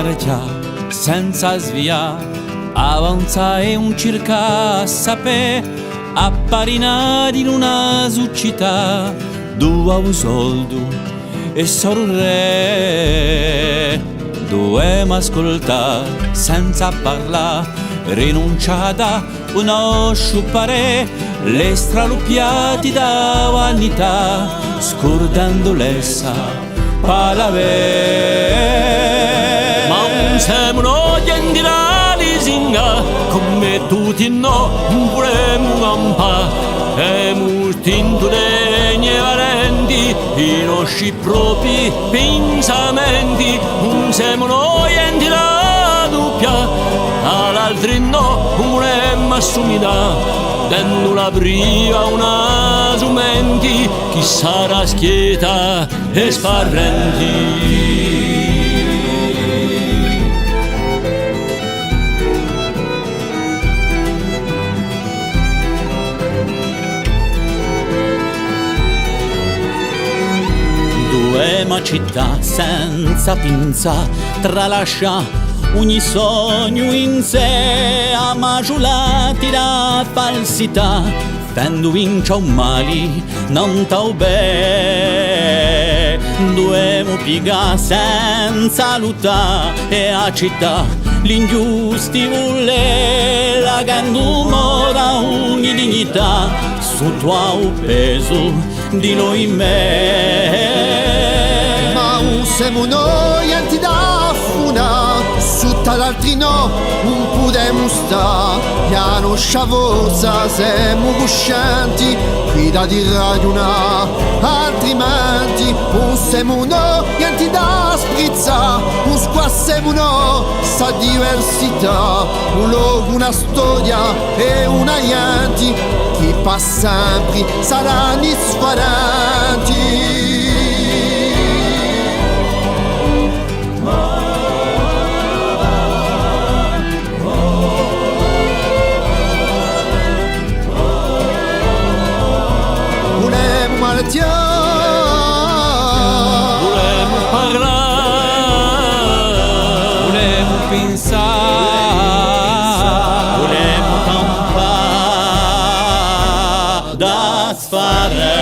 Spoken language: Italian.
marcia senza sviare, avanza e un circa sapere, apparinati in una città, due un soldo e solo un re. Dovevo ascoltare senza parlare, rinunciata una sciupare, le straluppiati da vanità, scordando l'essa palave. Ma un siamo noi in la lisinga, come tutti no, vorremmo campare, e molti indegni valenti, i nostri propri pensamenti, un siamo noi in la doppia, all'altri no, vorremmo assumida, dando la priva una sumenti, chi sarà schieta e sparrenti. Una città senza pinza, tralascia ogni sogno in sé, ammagiolati da falsità, fendo vincia un mali, non tau bene. Dovevo piegare senza lottare e a città l'ingiusti vuole, la gandumora ogni dignità, sotto a un peso di noi in me. Siamo noi anti da funa, sotto l'altri no, non potremmo sta, ya non sciavosa, siamo coscienti, qui da di ragionare, altrimenti, non siamo noi anti da sprizza, non squassiamo no, sta diversità, un luogo, una storia e una gente, che passa sempre saranno sfaranti. Volemo parlare, volemo pensare, volemo campare da sfare.